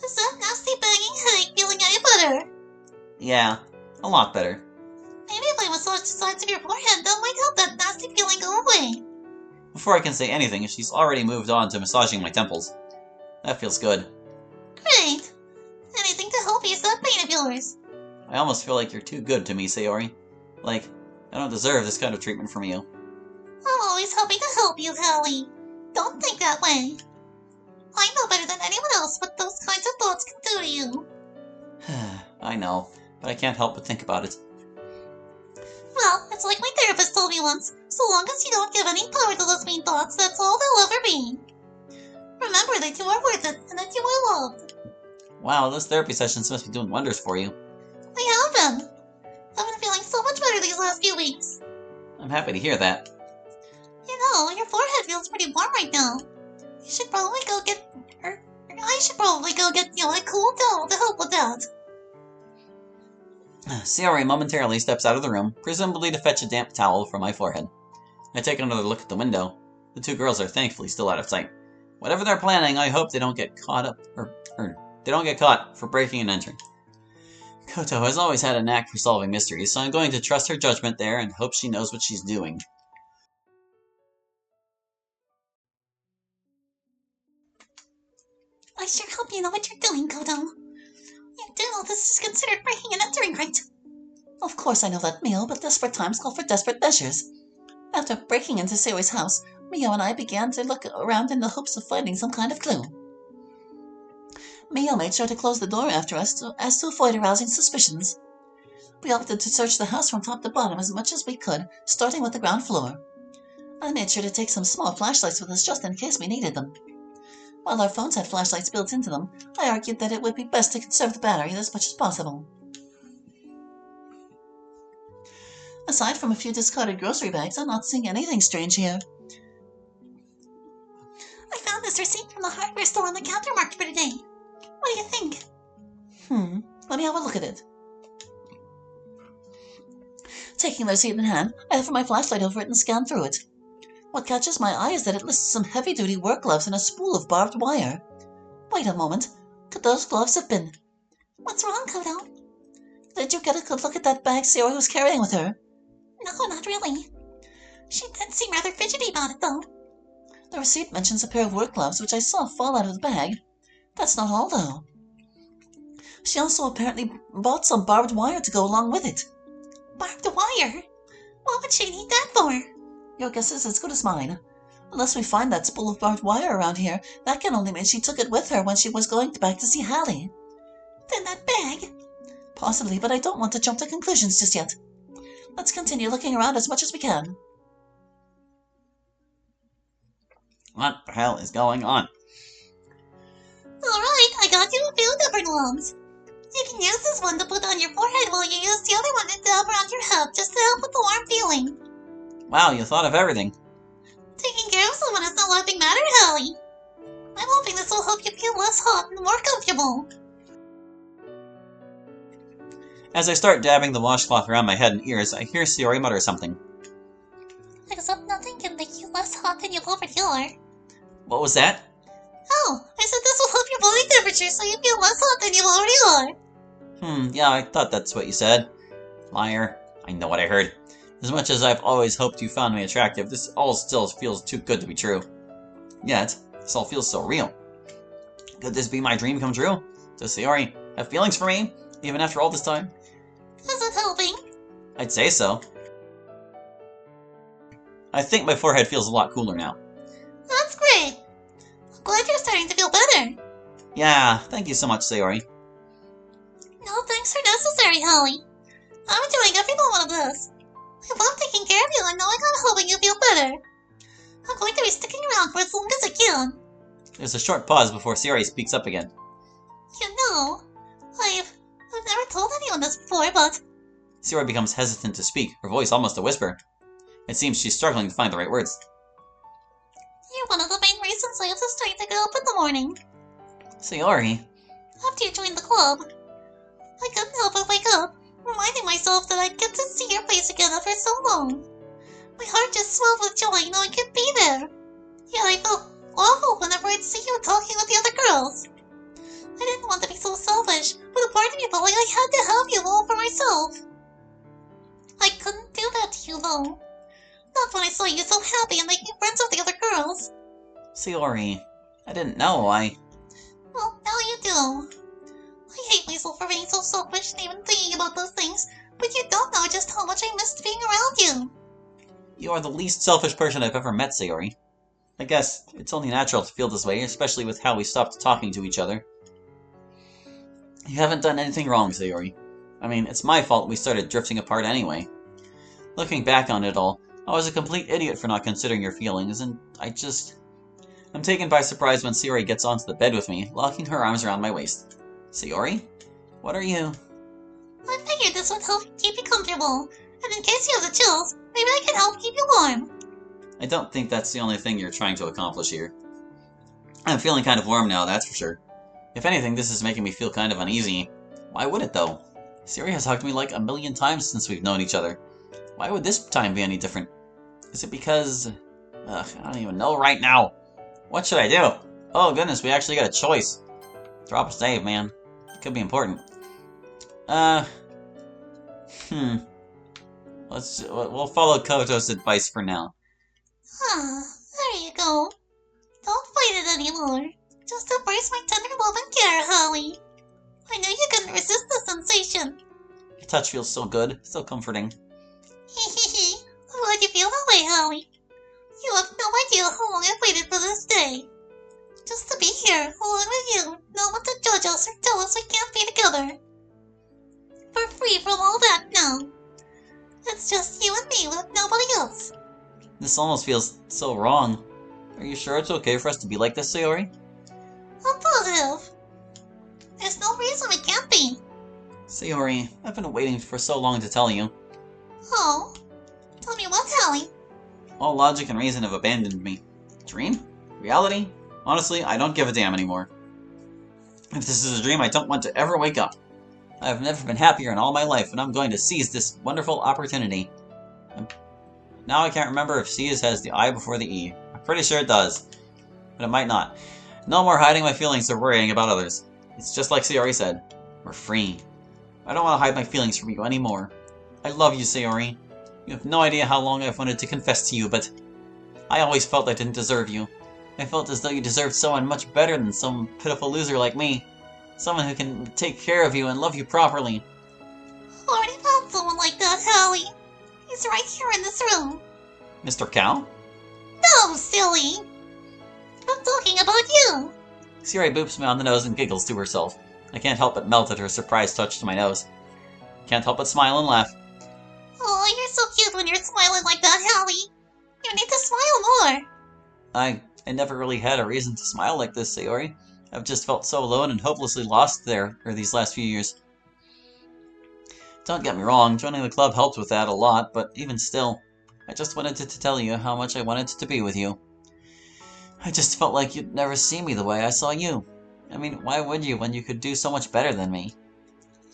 Is that nasty banging headache feeling any better? Yeah, a lot better. Maybe if I massage the sides of your forehead, that might help that nasty feeling go away. Before I can say anything, she's already moved on to massaging my temples. That feels good. Great. Anything to help ease that pain of yours. I almost feel like you're too good to me, Sayori. Like, I don't deserve this kind of treatment from you. I'm always happy to help you, Hallie. Don't think that way. I know better than anyone else what those kinds of thoughts can do to you. I know, but I can't help but think about it. Well, it's like my therapist told me once. So long as you don't give any power to those mean thoughts, that's all they'll ever be. Remember that you are worth it, and that you are loved. Wow, those therapy sessions must be doing wonders for you. They have been. I've been feeling so much better these last few weeks. I'm happy to hear that. You know, your forehead feels pretty warm right now. You should probably go get... I should probably go get, a cool towel to help with that. Sayori momentarily steps out of the room, presumably to fetch a damp towel from my forehead. I take another look at the window. The two girls are thankfully still out of sight. Whatever they're planning, I hope they don't get caught for breaking and entering. Koto has always had a knack for solving mysteries, so I'm going to trust her judgment there and hope she knows what she's doing. I sure hope you know what you're doing, Koto. You do know this is considered breaking and entering, right? Of course I know that, Mio, but desperate times call for desperate measures. After breaking into Sayori's house, Mio and I began to look around in the hopes of finding some kind of clue. Mio made sure to close the door after us as to avoid arousing suspicions. We opted to search the house from top to bottom as much as we could, starting with the ground floor. I made sure to take some small flashlights with us just in case we needed them. While our phones had flashlights built into them, I argued that it would be best to conserve the battery as much as possible. Aside from a few discarded grocery bags, I'm not seeing anything strange here. I found this receipt from the hardware store on the counter marked for today. What do you think? Let me have a look at it. Taking the receipt in hand, I offer my flashlight over it and scan through it. What catches my eye is that it lists some heavy-duty work gloves and a spool of barbed wire. Wait a moment. Could those gloves have been... What's wrong, Koto? Did you get a good look at that bag Sayori was carrying with her? No, not really. She did seem rather fidgety about it, though. The receipt mentions a pair of work gloves, which I saw fall out of the bag. That's not all, though. She also apparently bought some barbed wire to go along with it. Barbed wire? What would she need that for? Your guess is as good as mine. Unless we find that spool of barbed wire around here, that can only mean she took it with her when she was going back to see Hallie. Then that bag? Possibly, but I don't want to jump to conclusions just yet. Let's continue looking around as much as we can. What the hell is going on? Alright, I got you a few different ones. You can use this one to put on your forehead while you use the other one to dab around your head just to help with the warm feeling. Wow, you thought of everything. Taking care of someone is no laughing matter, Hallie. I'm hoping this will help you feel less hot and more comfortable. As I start dabbing the washcloth around my head and ears, I hear Sayori mutter something. Except nothing can make you less hot than you already are. What was that? Oh, I said this will help your body temperature so you feel less hot than you already are. Yeah, I thought that's what you said. Liar. I know what I heard. As much as I've always hoped you found me attractive, this all still feels too good to be true. Yet, this all feels so real. Could this be my dream come true? Does Sayori have feelings for me, even after all this time? Is it helping? I'd say so. I think my forehead feels a lot cooler now. That's great. I'm glad you're starting to feel better. Yeah, thank you so much, Sayori. No thanks are necessary, Hallie. I'm enjoying every moment of this. I love taking care of you and knowing I'm helping you feel better. I'm going to be sticking around for as long as I can. There's a short pause before Sayori speaks up again. You know, I've never told anyone this before, but... Sayori becomes hesitant to speak, her voice almost a whisper. It seems she's struggling to find the right words. You're one of the main reasons I have the strength to get up in the morning. Sayori. After you joined the club, I couldn't help but wake up, reminding myself that I'd get to see your face again after so long. My heart just swelled with joy knowing I could be there. Yet I felt awful whenever I'd see you talking with the other girls. I didn't want a part of me felt like I had to have you all for myself. I couldn't do that to you, though. Not when I saw you so happy and making friends with the other girls. Sayori, I didn't know, Well, now you do. I hate myself for being so selfish and even thinking about those things, but you don't know just how much I missed being around you. You are the least selfish person I've ever met, Sayori. I guess it's only natural to feel this way, especially with how we stopped talking to each other. You haven't done anything wrong, Sayori. I mean, it's my fault we started drifting apart anyway. Looking back on it all, I was a complete idiot for not considering your feelings, and I'm taken by surprise when Sayori gets onto the bed with me, locking her arms around my waist. Sayori? What are you? I figured this would help keep you comfortable, and in case you have the chills, maybe I can help keep you warm. I don't think that's the only thing you're trying to accomplish here. I'm feeling kind of warm now, that's for sure. If anything, this is making me feel kind of uneasy. Why would it, though? Sayori has hugged me like a million times since we've known each other. Why would this time be any different? Is it because... I don't even know right now. What should I do? Oh goodness, we actually got a choice. Drop a save, man. It could be important. We'll follow Koto's advice for now. There you go. Don't fight it anymore. Just embrace my tender love and care, Holly. I knew you couldn't resist the sensation. Your touch feels so good, so comforting. Hehehe. I'm glad you feel that way, Holly. You have no idea how long I've waited for this day. Just to be here, along with you, no one to judge us or tell us we can't be together. We're free from all that now. It's just you and me with nobody else. This almost feels so wrong. Are you sure it's okay for us to be like this, Sayori? I'm positive. There's no reason we can't be. Sayori, I've been waiting for so long to tell you. Oh? Tell me what, Holly? All logic and reason have abandoned me. Dream? Reality? Honestly, I don't give a damn anymore. If this is a dream, I don't want to ever wake up. I have never been happier in all my life, and I'm going to seize this wonderful opportunity. Now I can't remember if seize has the I before the E. I'm pretty sure it does, but it might not. No more hiding my feelings or worrying about others. It's just like Sayori said. We're free. I don't want to hide my feelings from you anymore. I love you, Sayori. You have no idea how long I've wanted to confess to you, but I always felt I didn't deserve you. I felt as though you deserved someone much better than some pitiful loser like me. Someone who can take care of you and love you properly. Already found someone like that, Holly. He's right here in this room. Mr. Cow? No, silly. I'm talking about you. Sayori boops me on the nose and giggles to herself. I can't help but melt at her surprised touch to my nose. Can't help but smile and laugh. Oh, you're so cute when you're smiling like that, Holly. You need to smile more. I never really had a reason to smile like this, Sayori. I've just felt so alone and hopelessly lost there for these last few years. Don't get me wrong, joining the club helped with that a lot, but even still, I just wanted to tell you how much I wanted to be with you. I just felt like you'd never see me the way I saw you. I mean, why would you when you could do so much better than me?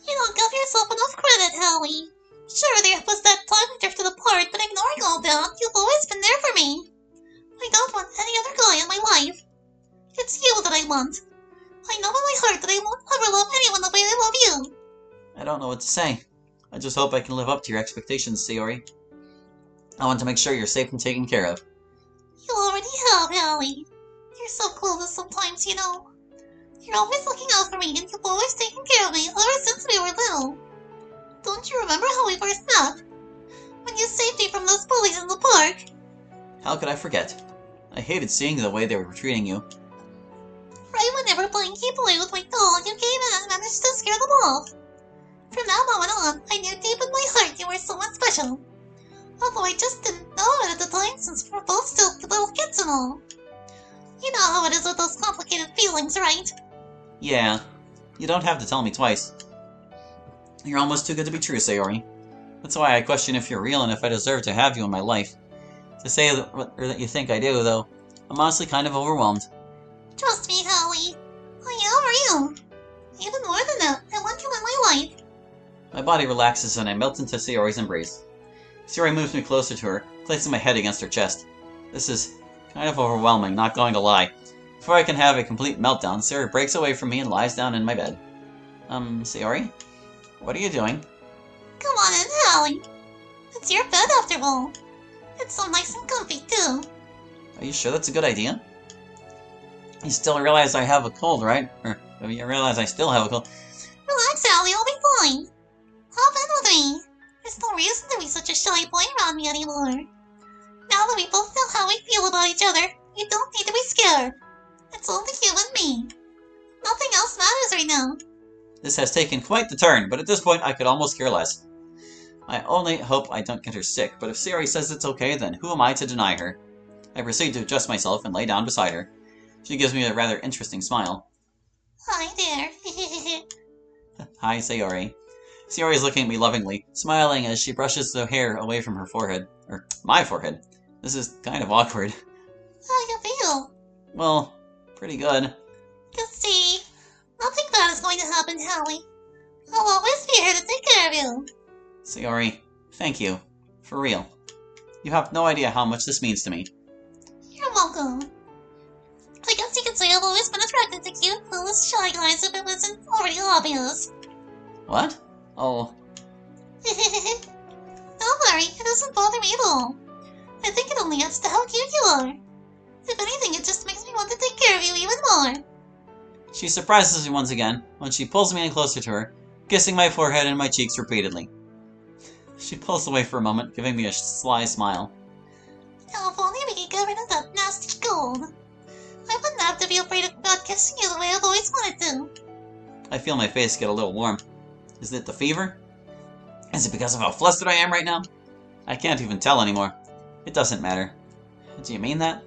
You don't give yourself enough credit, Holly. Sure, there was that time we drifted apart, but ignoring all that, you've always been there for me. I don't want any other guy in my life. It's you that I want. I know in my heart that I won't ever love anyone the way I love you. I don't know what to say. I just hope I can live up to your expectations, Sayori. I want to make sure you're safe and taken care of. You already have, Holly. You're so clueless sometimes, you know. You're always looking out for me, and you've always taken care of me ever since we were little. Don't you remember how we first met? When you saved me from those bullies in the park? How could I forget? I hated seeing the way they were treating you. Right when they were playing keep away with my doll, you came in and managed to scare them off. From that moment on, I knew deep in my heart you were someone special. Although I just didn't know it at the time since we were both still little kids and all. You know how it is with those complicated feelings, right? Yeah. You don't have to tell me twice. You're almost too good to be true, Sayori. That's why I question if you're real and if I deserve to have you in my life. To say that you think I do, though, I'm honestly kind of overwhelmed. Trust me, Holly. I am real. Even more than that, I want you in my life. My body relaxes and I melt into Sayori's embrace. Sayori moves me closer to her, placing my head against her chest. This is kind of overwhelming, not going to lie. Before I can have a complete meltdown, Sayori breaks away from me and lies down in my bed. Sayori? What are you doing? Come on in, Hallie. It's your bed after all. It's so nice and comfy, too. Are you sure that's a good idea? You still realize I have a cold, right? Or you realize I still have a cold? Relax, Hallie, I'll be fine. Hop in with me. There's no reason to be such a shy boy around me anymore. Now that we both know how we feel about each other, you don't need to be scared. It's only you and me. Nothing else matters right now. This has taken quite the turn, but at this point I could almost care less. I only hope I don't get her sick, but if Sayori says it's okay, then who am I to deny her? I proceed to adjust myself and lay down beside her. She gives me a rather interesting smile. Hi there. Hi, Sayori. Sayori is looking at me lovingly, smiling as she brushes the hair away from her forehead. Or, my forehead. This is kind of awkward. How you feel? Well, pretty good. You see, nothing bad is going to happen, Hallie. I'll always be here to take care of you. Sayori, thank you. For real. You have no idea how much this means to me. You're welcome. I guess you could say I've always been attracted to cute, foolish, shy guys if it wasn't already obvious. What? Oh, Don't worry, it doesn't bother me at all. I think it only adds to how cute you are. If anything, it just makes me want to take care of you even more. she surprises me once again when she pulls me in closer to her, kissing my forehead and my cheeks repeatedly. She pulls away for a moment, giving me a sly smile. Now, if only we could get rid of that nasty cold. I wouldn't have to be afraid about kissing you the way I've always wanted to. I feel my face get a little warm. Is it the fever? Is it because of how flustered I am right now? I can't even tell anymore. It doesn't matter. Do you mean that?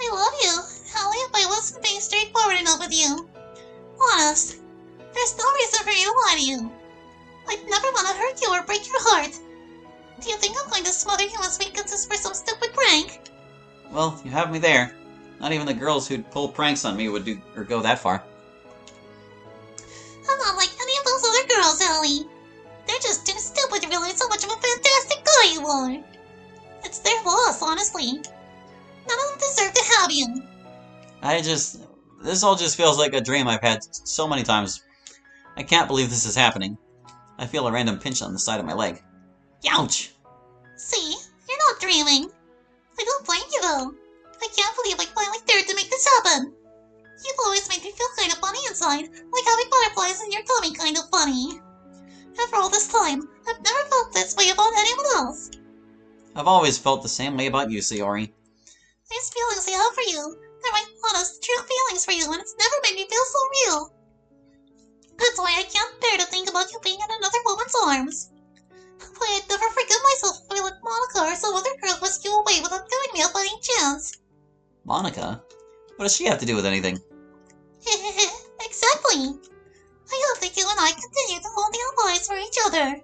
I love you, Hallie, if I wasn't being straightforward enough with you. Honest, there's no reason for you to lie to you. I'd never want to hurt you or break your heart. Do you think I'm going to smother you in sweet kisses for some stupid prank? Well, you have me there. Not even the girls who'd pull pranks on me would do or go that far. I'm not like any of those other girls, Hallie. They're just too stupid to realize how much of a fantastic guy you are. It's their loss, honestly. None of them deserve to have you. This all just feels like a dream I've had so many times. I can't believe this is happening. I feel a random pinch on the side of my leg. Ouch! See, you're not dreaming. I don't blame you, though. I can't believe I finally dared to make this happen. You've always made me feel kind of funny inside, like having butterflies in your tummy kind of funny. After all this time, I've never felt this way about anyone else. I've always felt the same way about you, Sayori. These feelings I have for you, they're my honest, true feelings for you, and it's never made me feel so real. That's why I can't bear to think about you being in another woman's arms. Why I'd never forgive myself if I let Monica or some other girl whisk you away without giving me a fighting chance. Monica? What does she have to do with anything? Exactly. I hope that you and I continue to hold the eyes for each other.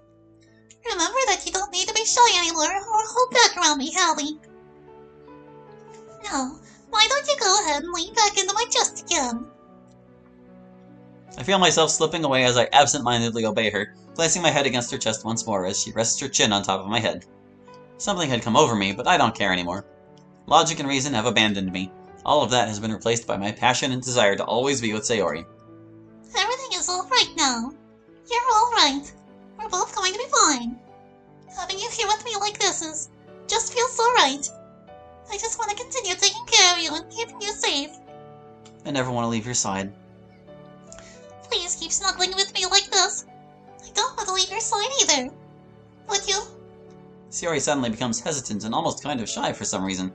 Remember that you don't need to be shy anymore or hold back around me, Hallie. Now, why don't you go ahead and lean back into my chest again? I feel myself slipping away as I absent-mindedly obey her, placing my head against her chest once more as she rests her chin on top of my head. Something had come over me, but I don't care anymore. Logic and reason have abandoned me. All of that has been replaced by my passion and desire to always be with Sayori. Everything is alright now. You're alright. We're both going to be fine. Having you here with me like this just feels so right. I just want to continue taking care of you and keeping you safe. I never want to leave your side. Please keep snuggling with me like this. I don't want to leave your side either. Would you? Sayori suddenly becomes hesitant and almost kind of shy for some reason.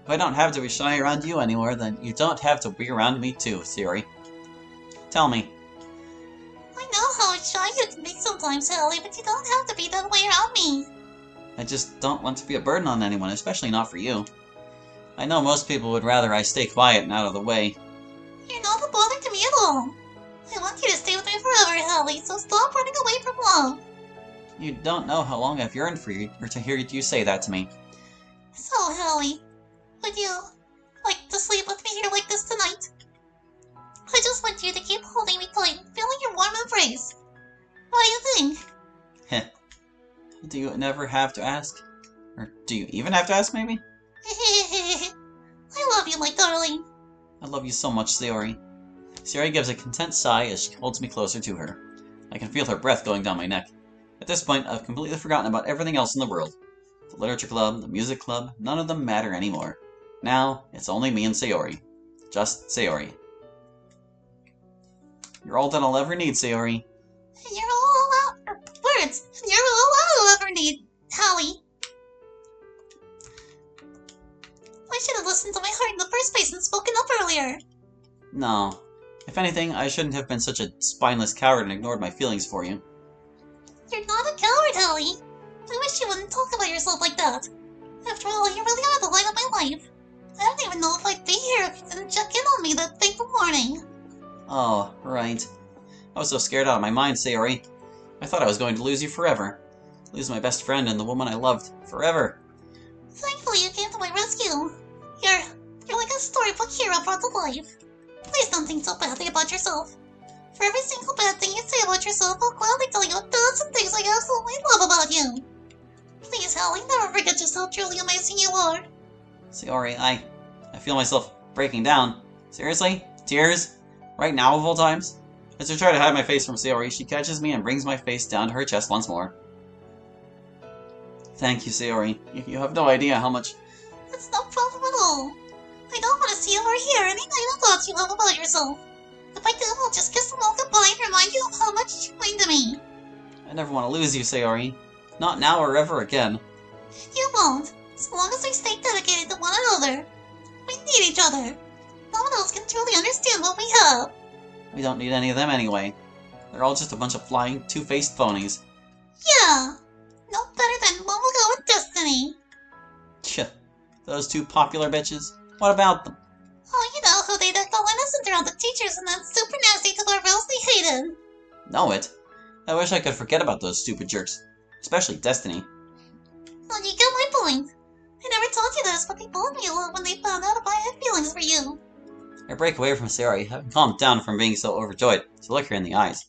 If I don't have to be shy around you anymore, then you don't have to be around me too, Sayori. Tell me. I know how shy you can be sometimes, Hallie, but you don't have to be that way around me. I just don't want to be a burden on anyone, especially not for you. I know most people would rather I stay quiet and out of the way. You're not a bother to me at all. I want you to stay with me forever, Hallie, so stop running away from love. You don't know how long I've yearned for you, or to hear you say that to me. So, Hallie, would you like to sleep with me here like this tonight? I just want you to keep holding me tight and feeling your warm embrace. What do you think? Heh. Do you never have to ask? Or do you even have to ask, maybe? I love you, my darling. I love you so much, Sayori. Sayori gives a content sigh as she holds me closer to her. I can feel her breath going down my neck. At this point, I've completely forgotten about everything else in the world. The literature club, the music club, none of them matter anymore. Now, it's only me and Sayori. Just Sayori. You're all that I'll ever need, Sayori. You're all words. You're all I'll ever need, Howie. I should have listened to my heart in the first place and spoken up earlier. No. If anything, I shouldn't have been such a spineless coward and ignored my feelings for you. You're not a coward, Howie. I wish you wouldn't talk about yourself like that. After all, you really are the light of my life. I don't even know if I'd be here if you didn't check in on me that fateful morning. Oh, right. I was so scared out of my mind, Sayori. I thought I was going to lose you forever. Lose my best friend and the woman I loved. Forever. Thankfully, you came to my rescue. You're like a storybook hero brought to life. Please don't think so badly about yourself. For every single bad thing you say about yourself, I'll gladly tell you 1,000 things I absolutely love about you. Please, Howie, never forget just how truly amazing you are. Sayori, I feel myself breaking down. Seriously? Tears? Right now of all times? As I try to hide my face from Sayori, she catches me and brings my face down to her chest once more. Thank you, Sayori. You have no idea how much... It's no problem at all. I don't want to see or hear any negative thoughts you have about yourself. If I do, I'll just kiss them all goodbye and remind you of how much you mean to me. I never want to lose you, Sayori. Not now or ever again. You won't, so long as we stay dedicated to one another. We need each other. No one else can truly understand what we have. We don't need any of them anyway. They're all just a bunch of flying, two-faced phonies. Yeah, no better than Momogo and Destiny. Tch, those two popular bitches. What about them? Oh, you know how they'd act all innocent around the teachers and then super nasty to our girls they hated. Know it? I wish I could forget about those stupid jerks. Especially Destiny. Well, you get my point. I never told you this, but they bullied me a lot when they found out if I had feelings for you. I break away from Sayori, having calmed down from being so overjoyed, to look her in the eyes.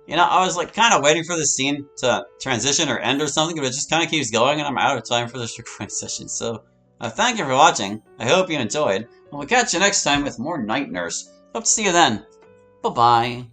You know, I was kind of waiting for this scene to transition or end or something, but it just kind of keeps going, and I'm out of time for this recording session. So, thank you for watching. I hope you enjoyed, and we'll catch you next time with more Night Nurse. Hope to see you then. Bye-bye.